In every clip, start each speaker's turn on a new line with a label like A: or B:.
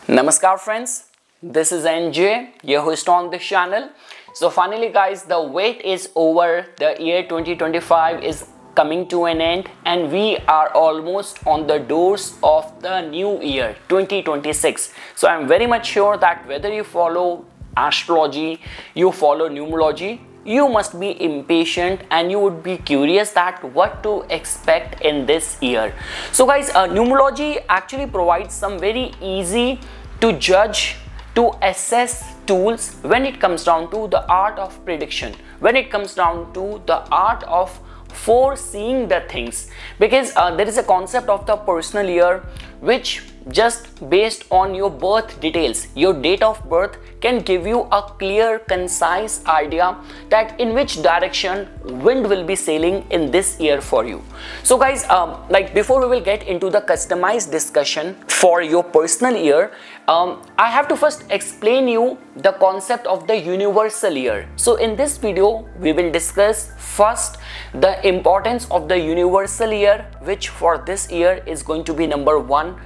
A: Namaskar friends, this is NJ, your host on this channel. So finally guys, the wait is over. The year 2025 is coming to an end and we are almost on the doors of the new year 2026. So I'm very much sure that whether you follow astrology, you follow numerology, you must be impatient and you would be curious that what to expect in this year. So guys, numerology actually provides some very easy to judge, to assess tools when it comes down to the art of prediction, when it comes down to the art of foreseeing the things, because there is a concept of the personal year which just based on your birth details, your date of birth can give you a clear, concise idea that in which direction wind will be sailing in this year for you. So guys, like before we will get into the customized discussion for your personal year, I have to first explain you the concept of the universal year. So in this video we will discuss first the importance of the universal year, which for this year is going to be number 1.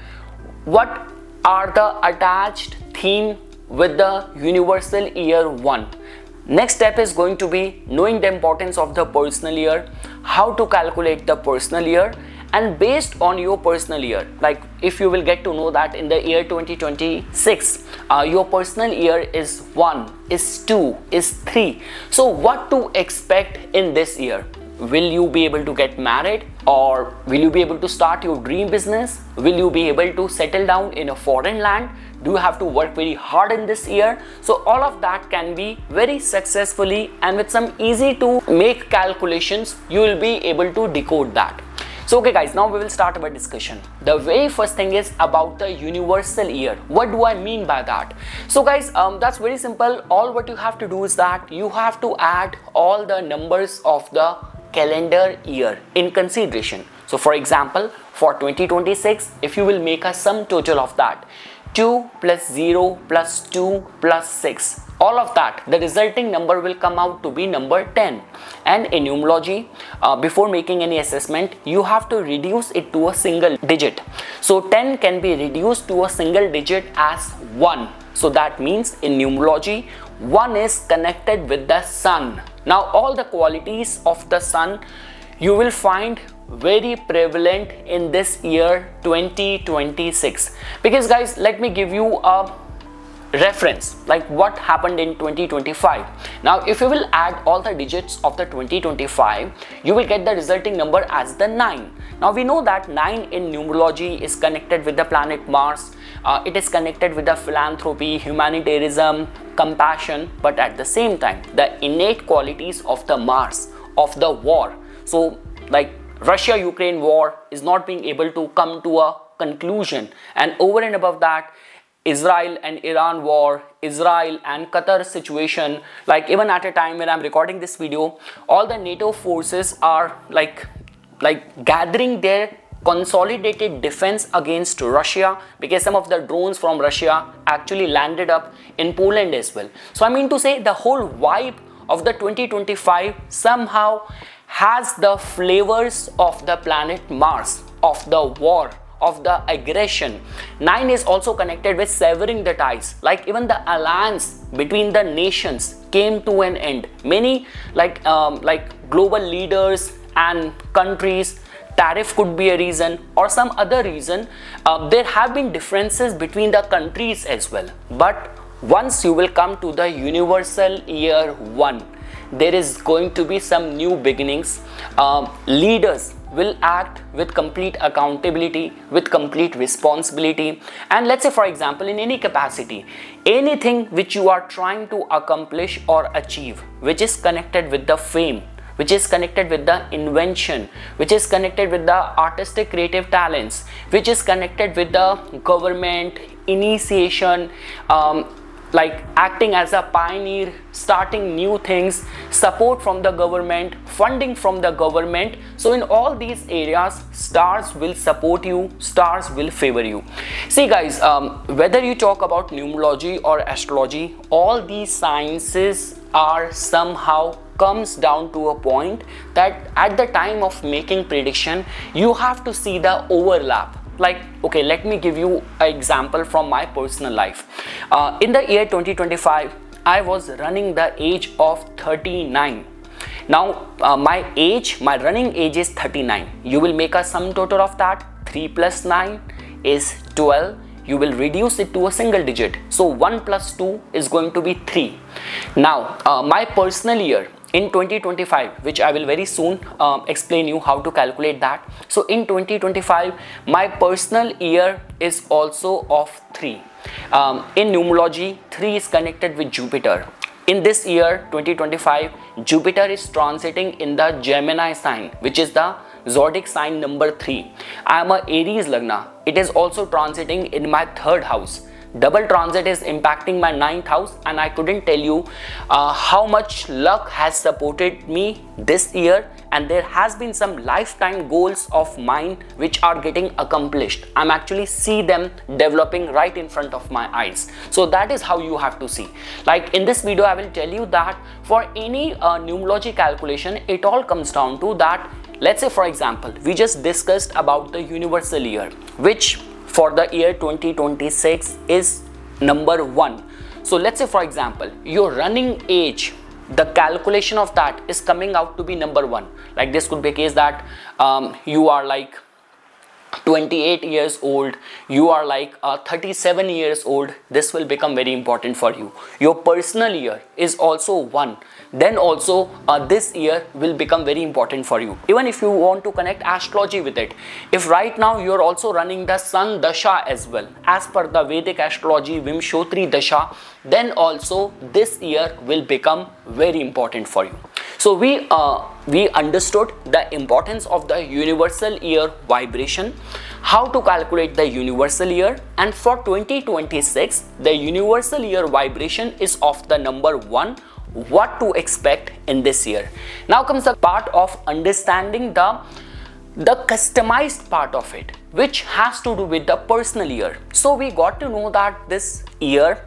A: What are the attached theme with the universal year 1? Next step is going to be knowing the importance of the personal year, how to calculate the personal year, and based on your personal year, like if you will get to know that in the year 2026 your personal year is 1, is 2, is 3, so what to expect in this year? Will you be able to get married, or will you be able to start your dream business? Will you be able to settle down in a foreign land? Do you have to work very hard in this year? So all of that can be very successfully, and with some easy to make calculations you will be able to decode that. So okay guys, now we will start our discussion. The very first thing is about the universal year. What do I mean by that? So guys, that's very simple. All what you have to do is that you have to add all the numbers of the calendar year in consideration. So for example, for 2026, if you will make a sum total of that, 2 plus 0 plus 2 plus 6, all of that, the resulting number will come out to be number 10. And in numerology, before making any assessment, you have to reduce it to a single digit. So 10 can be reduced to a single digit as 1. So that means in numerology, 1 is connected with the sun. Now all the qualities of the sun you will find very prevalent in this year 2026, because guys, let me give you a reference like what happened in 2025. Now if you will add all the digits of the 2025, you will get the resulting number as the 9. Now we know that 9 in numerology is connected with the planet Mars. It is connected with the philanthropy, humanitarianism, compassion, but at the same time the innate qualities of the Mars, of the war. So like Russia-Ukraine war is not being able to come to a conclusion, and over and above that, Israel and Iran war, Israel and Qatar situation, like even at a time when I'm recording this video, all the NATO forces are like gathering their consolidated defense against Russia, because some of the drones from Russia actually landed up in Poland as well. So I mean to say the whole vibe of the 2025 somehow has the flavors of the planet Mars, of the war, of the aggression. 9 is also connected with severing the ties, like even the alliance between the nations came to an end. Many like global leaders and countries, tariff could be a reason or some other reason, there have been differences between the countries as well. But once you will come to the universal year 1, there is going to be some new beginnings. Leaders will act with complete accountability, with complete responsibility, and let's say for example in any capacity, anything which you are trying to accomplish or achieve, which is connected with the fame, which is connected with the invention, which is connected with the artistic creative talents, which is connected with the government initiation, like acting as a pioneer, starting new things, support from the government, funding from the government. So in all these areas, stars will support you, stars will favor you. See guys, whether you talk about numerology or astrology, all these sciences are somehow comes down to a point that at the time of making prediction, you have to see the overlap. Like, okay, let me give you an example from my personal life. In the year 2025, I was running the age of 39. Now my running age is 39. You will make a sum total of that. 3 plus 9 is 12. You will reduce it to a single digit. So 1 plus 2 is going to be 3. Now my personal year in 2025, which I will very soon explain you how to calculate that. So in 2025, my personal year is also of 3. In numerology, 3 is connected with Jupiter. In this year 2025, Jupiter is transiting in the Gemini sign, which is the zodiac sign number 3. I am a Aries Lagna. It is also transiting in my 3rd house. Double transit is impacting my 9th house, and I couldn't tell you how much luck has supported me this year, and there has been some lifetime goals of mine which are getting accomplished. I'm actually see them developing right in front of my eyes. So that is how you have to see. Like in this video, I will tell you that for any numerology calculation, it all comes down to that. Let's say, for example, we just discussed about the universal year, which for the year 2026 is number 1. So let's say, for example, your running age, the calculation of that is coming out to be number 1. Like this could be a case that you are like 28 years old, you are like 37 years old. This will become very important for you. Your personal year is also 1. Then also this year will become very important for you. Even if you want to connect astrology with it, if right now you are also running the Sun Dasha as well, as per the Vedic astrology Vimshotri Dasha, then also this year will become very important for you. So we understood the importance of the universal year vibration, how to calculate the universal year, and for 2026 the universal year vibration is of the number 1. What to expect in this year. Now comes the part of understanding the customized part of it, which has to do with the personal year. So we got to know that this year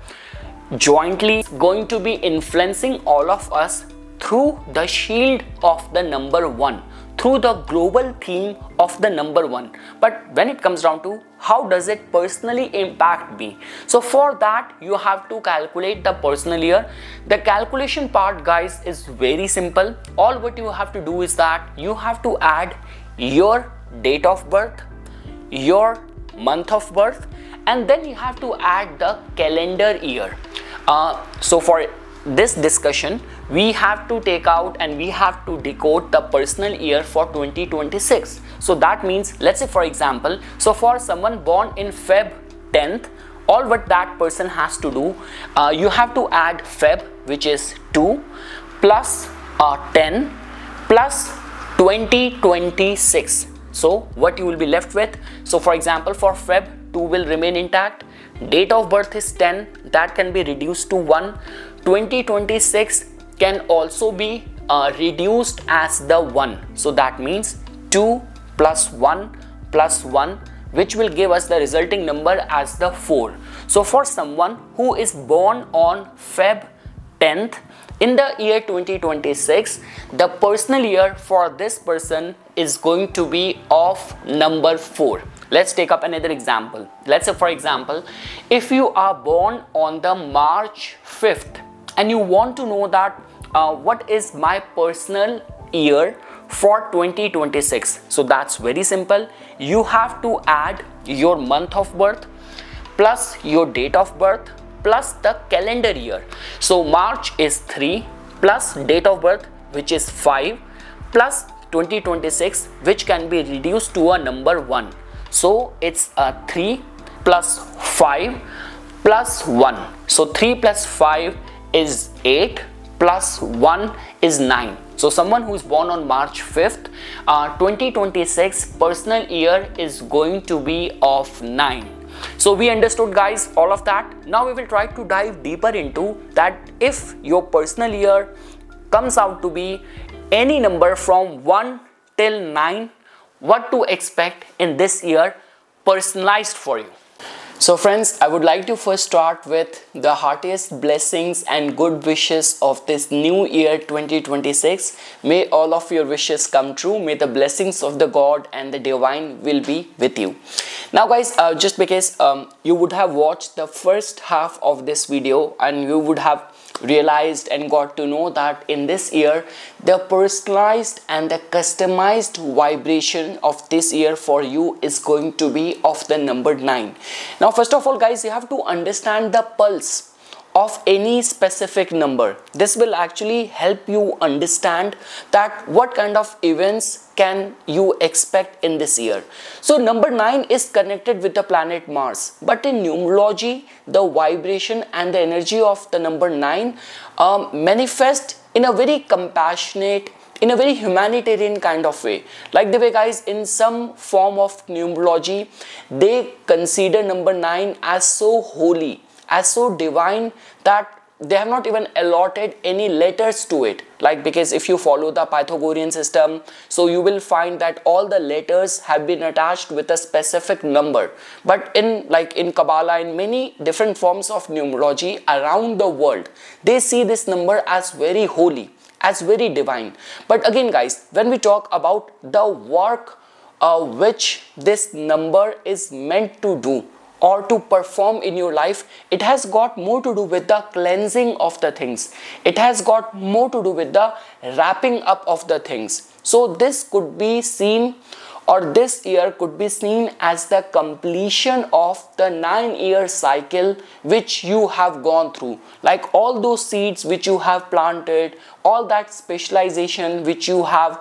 A: jointly going to be influencing all of us through the shield of the number 1, through the global theme of the number 1. But when it comes down to how does it personally impact me, so for that you have to calculate the personal year. The calculation part, guys, is very simple. All what you have to do is that you have to add your date of birth, your month of birth, and then you have to add the calendar year. So for this discussion, we have to take out and we have to decode the personal year for 2026. So that means, let's say for example, so for someone born in Feb 10th, all what that person has to do, you have to add Feb, which is 2 plus 10 plus 2026. So what you will be left with, so for example for Feb, 2 will remain intact, date of birth is 10, that can be reduced to 1, 2026 can also be reduced as the 1. So that means 2 plus 1 plus 1, which will give us the resulting number as the 4. So for someone who is born on Feb 10th in the year 2026, the personal year for this person is going to be of number 4. Let's take up another example. Let's say for example, if you are born on the March 5th and you want to know that what is my personal year for 2026, so that's very simple. You have to add your month of birth plus your date of birth plus the calendar year. So March is 3 plus date of birth, which is 5, plus 2026, which can be reduced to a number 1. So it's 3 plus 5 plus 1. So 3 plus 5 is 8 plus 1 is 9. So someone who is born on March 5th, 2026 personal year is going to be of 9. So we understood, guys, all of that. Now we will try to dive deeper into that. If your personal year comes out to be any number from 1 till 9, what to expect in this year personalized for you. So friends, I would like to first start with the heartiest blessings and good wishes of this new year 2026. May all of your wishes come true. May the blessings of the God and the divine will be with you. Now guys, just because you would have watched the first half of this video and you would have realized and got to know that in this year the personalized and the customized vibration of this year for you is going to be of the number 9. Now first of all guys, you have to understand the pulse of any specific number. This will actually help you understand that what kind of events can you expect in this year. So number 9 is connected with the planet Mars, but in numerology the vibration and the energy of the number 9 manifest in a very compassionate, in a very humanitarian kind of way. Like the way guys, in some form of numerology they consider number 9 as so holy, as so divine, that they have not even allotted any letters to it. Like, because if you follow the Pythagorean system, so you will find that all the letters have been attached with a specific number. But in Kabbalah, in many different forms of numerology around the world, they see this number as very holy, as very divine. But again guys, when we talk about the work which this number is meant to do or to perform in your life, it has got more to do with the cleansing of the things. It has got more to do with the wrapping up of the things. So this could be seen, or this year could be seen as the completion of the 9-year cycle which you have gone through. Like all those seeds which you have planted, all that specialization which you have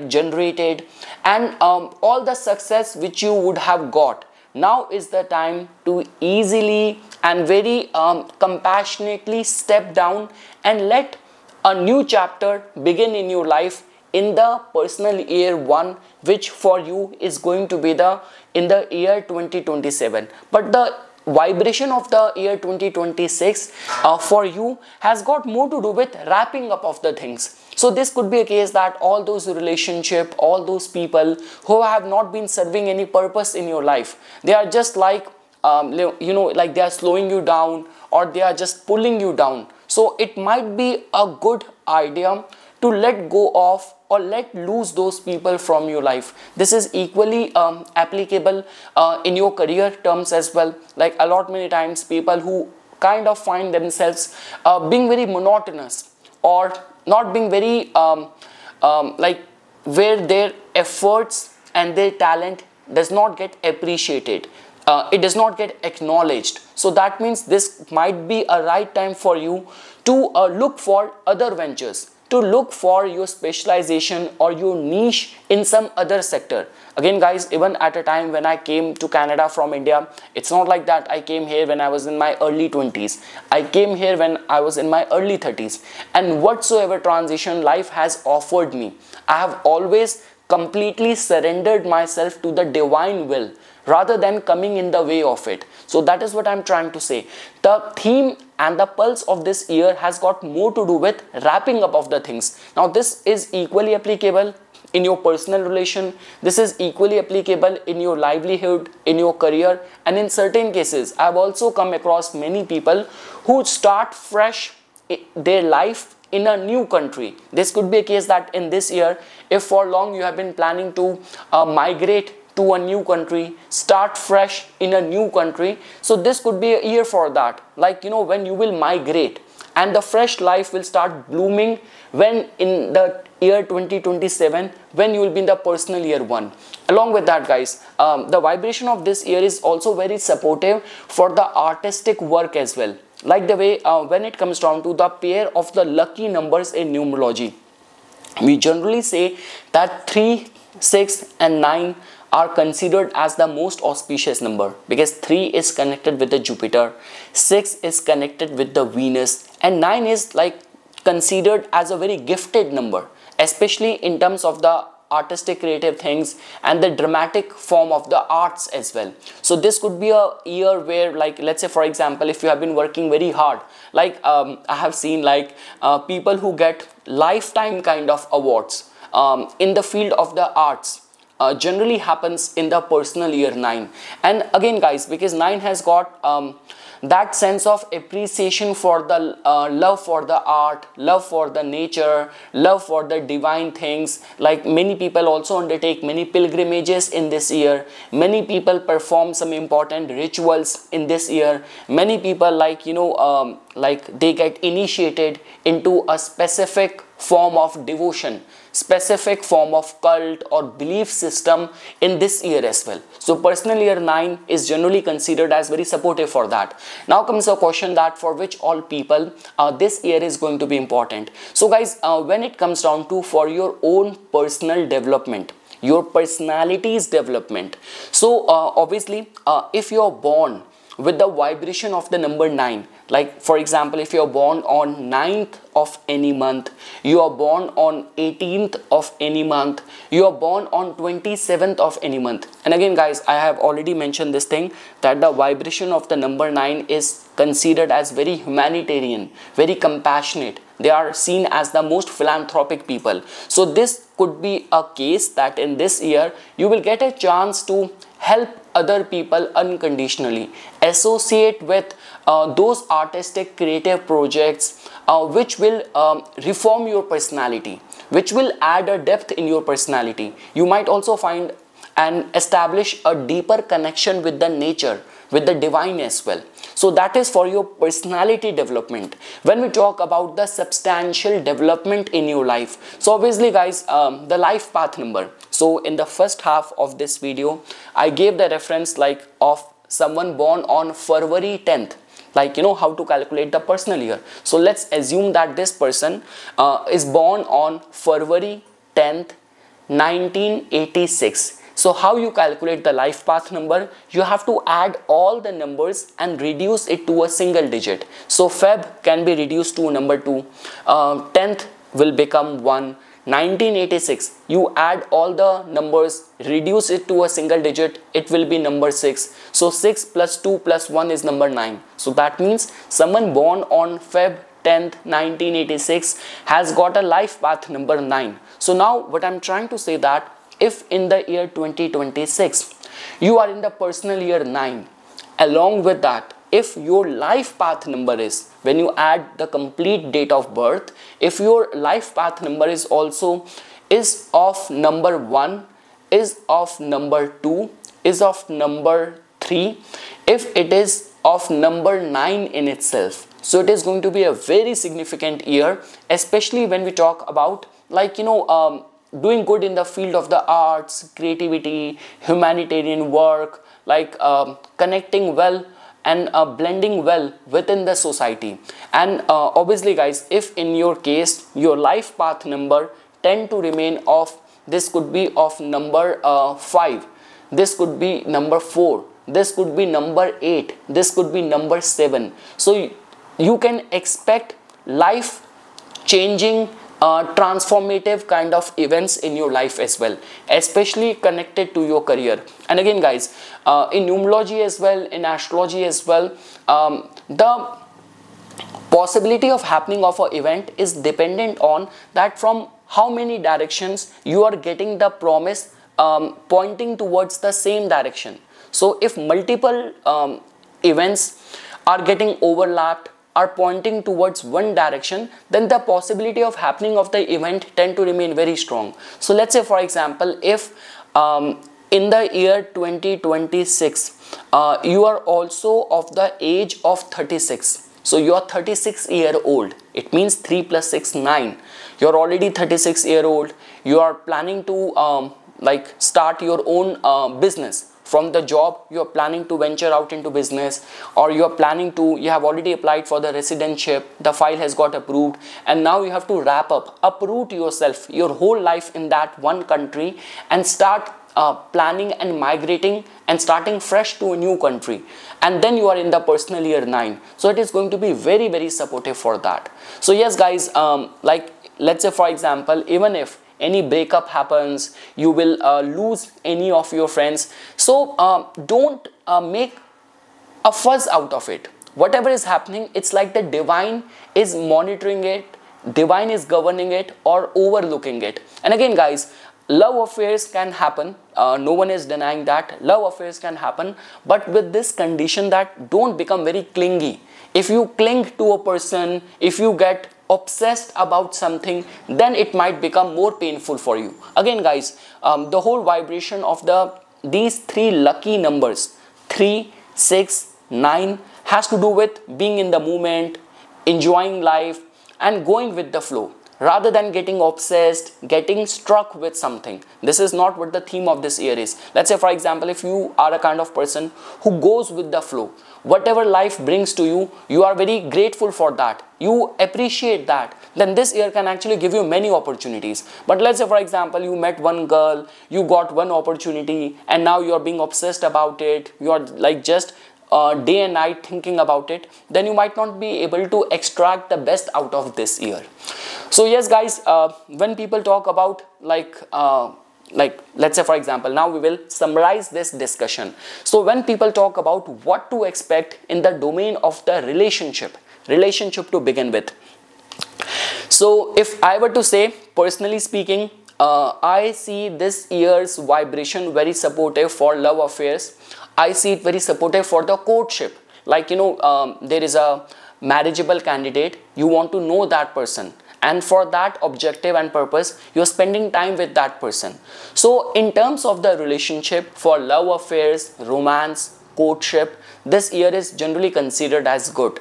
A: generated, and all the success which you would have got. Now is the time to easily and very compassionately step down and let a new chapter begin in your life in the personal year 1, which for you is going to be in the year 2027. But the vibration of the year 2026 for you has got more to do with wrapping up of the things. So this could be a case that all those relationships, all those people who have not been serving any purpose in your life, they are just like like they are slowing you down, or they are just pulling you down. So it might be a good idea to let go of or let loose those people from your life. This is equally applicable in your career terms as well. Like a lot many times people who kind of find themselves being very monotonous, or not being very where their efforts and their talent does not get appreciated, it does not get acknowledged. So that means this might be a right time for you to look for other ventures, to look for your specialization or your niche in some other sector. Again guys, even at a time when I came to Canada from India, it's not like that I came here when I was in my early 20s. I came here when I was in my early 30s, and whatsoever transition life has offered me, I have always completely surrendered myself to the divine will rather than coming in the way of it. So that is what I'm trying to say. The theme and the pulse of this year has got more to do with wrapping up of the things. Now this is equally applicable in your personal relation, this is equally applicable in your livelihood, in your career, and in certain cases I've also come across many people who start fresh their life in a new country. This could be a case that in this year, if for long you have been planning to migrate to a new country, start fresh in a new country, so this could be a year for that. Like, you know, when you will migrate and the fresh life will start blooming when in the year 2027, when you will be in the personal year 1. Along with that guys, the vibration of this year is also very supportive for the artistic work as well. Like the way when it comes down to the pair of the lucky numbers in numerology, we generally say that 3, 6 and 9 are considered as the most auspicious number, because 3 is connected with the Jupiter, 6 is connected with the Venus, and 9 is like considered as a very gifted number, especially in terms of the artistic creative things and the dramatic form of the arts as well. So this could be a year where, like, let's say for example, if you have been working very hard, like I have seen like people who get lifetime kind of awards in the field of the arts. generally happens in the personal year 9. And again guys, because 9 has got that sense of appreciation for the love for the art, love for the nature, love for the divine things. Like many people also undertake many pilgrimages in this year. Many people perform some important rituals in this year. Many people, like like they get initiated into a specific form of devotion, specific form of cult or belief system in this year as well. So personal year 9 is generally considered as very supportive for that. Now comes a question that for which all people this year is going to be important. So guys, when it comes down to for your own personal development, your personality's development, so obviously if you're born with the vibration of the number 9, like for example, if you're born on 9th of any month, you are born on 18th of any month, you are born on 27th of any month. And again guys, I have already mentioned this thing, that the vibration of the number 9 is considered as very humanitarian, very compassionate. They are seen as the most philanthropic people. So this could be a case that in this year you will get a chance to help other people unconditionally, associate with those artistic creative projects which will reform your personality, which will add a depth in your personality. You might also find and establish a deeper connection with the nature, with the divine as well. So that is for your personality development. When we talk about the substantial development in your life, so obviously guys, the life path number. So in the first half of this video, I gave the reference like of someone born on February 10th, like how to calculate the personal year. So let's assume that this person is born on February 10th 1986. So how you calculate the life path number? You have to add all the numbers and reduce it to a single digit. So Feb can be reduced to number 2, 10th will become 1, 1986, you add all the numbers, reduce it to a single digit, it will be number 6. So 6 plus 2 plus 1 is number 9. So that means someone born on Feb 10th 1986 has got a life path number 9. So now what I'm trying to say that if in the year 2026 you are in the personal year 9, along with that, if your life path number is, when you add the complete date of birth, if your life path number is also is of number 1, is of number 2, is of number 3, if it is of number 9 in itself, so it is going to be a very significant year, especially when we talk about like doing good in the field of the arts, creativity, humanitarian work, like connecting well and blending well within the society. And obviously guys, if in your case your life path number tend to remain of, this could be of number 5, this could be number 4, this could be number 8, this could be number 7. So you can expect life changing transformative kind of events in your life as well, especially connected to your career. And again guys, in numerology as well, in astrology as well, the possibility of happening of an event is dependent on that from how many directions you are getting the promise pointing towards the same direction. So if multiple events are getting overlapped, are pointing towards one direction, then the possibility of happening of the event tend to remain very strong. So let's say for example, if in the year 2026 you are also of the age of 36, so you are 36-year-old, it means 3 plus 6 9, you are already 36-year-old, you are planning to like start your own business. From the job you are planning to venture out into business, or you are planning to, you have already applied for the residentship, the file has got approved, and now you have to wrap up, uproot yourself, your whole life in that one country and start planning and migrating and starting fresh to a new country. And then you are in the personal year 9, so it is going to be very, very supportive for that. So yes guys, like let's say for example, even if any breakup happens, you will lose any of your friends, so don't make a fuss out of it. Whatever is happening, it's like the divine is monitoring it, divine is governing it or overlooking it. And again guys, love affairs can happen, no one is denying that love affairs can happen, but with this condition that don't become very clingy. If you cling to a person, if you get obsessed about something, then it might become more painful for you. Again guys, the whole vibration of these three lucky numbers, 3, 6, 9, has to do with being in the moment, enjoying life and going with the flow, rather than getting obsessed, getting struck with something. This is not what the theme of this year is. Let's say for example, if you are a kind of person who goes with the flow, whatever life brings to you, you are very grateful for that, you appreciate that, then this year can actually give you many opportunities. But let's say for example, you met one girl, you got one opportunity and now you are being obsessed about it, you are like just day and night thinking about it, then you might not be able to extract the best out of this year. So yes guys, when people talk about like let's say for example, now we will summarize this discussion. So when people talk about what to expect in the domain of the relationship to begin with, so if I were to say, personally speaking, I see this year's vibration very supportive for love affairs. I see it very supportive for the courtship. Like, you know, there is a marriageable candidate, you want to know that person, and for that objective and purpose, you're spending time with that person. So in terms of the relationship, for love affairs, romance, courtship, this year is generally considered as good.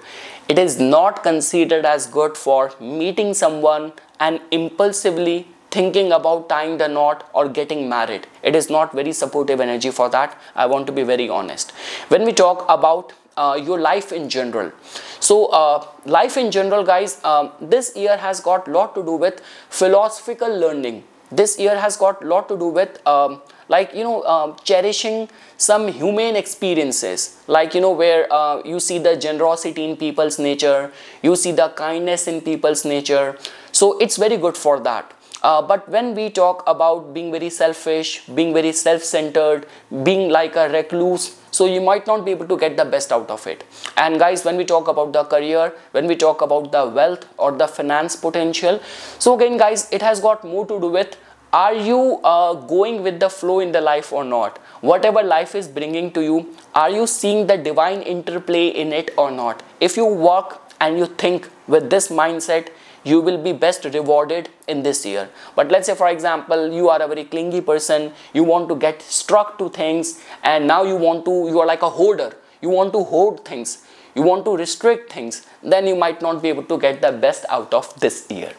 A: It is not considered as good for meeting someone and impulsively thinking about tying the knot or getting married. It is not very supportive energy for that. I want to be very honest. When we talk about your life in general, so life in general guys, this year has got a lot to do with philosophical learning. This year has got a lot to do with like, you know, cherishing some humane experiences, like, you know, where you see the generosity in people's nature, you see the kindness in people's nature. So it's very good for that. But when we talk about being very selfish, being very self-centered, being like a recluse, so you might not be able to get the best out of it. And guys, when we talk about the career, when we talk about the wealth or the finance potential, so again guys, it has got more to do with, are you going with the flow in the life or not? Whatever life is bringing to you, are you seeing the divine interplay in it or not? If you work and you think with this mindset, you will be best rewarded in this year. But let's say for example, you are a very clingy person, you want to get struck to things, and now you are like a hoarder, you want to hoard things, you want to restrict things, then you might not be able to get the best out of this year.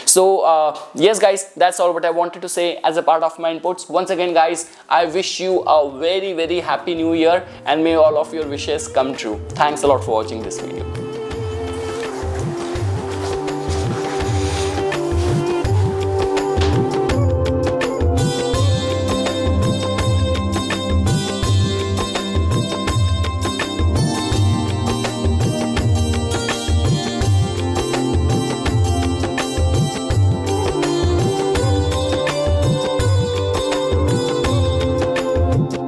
A: So yes guys, that's all what I wanted to say as a part of my inputs. Once again guys, I wish you a very happy new year and may all of your wishes come true. Thanks a lot for watching this video.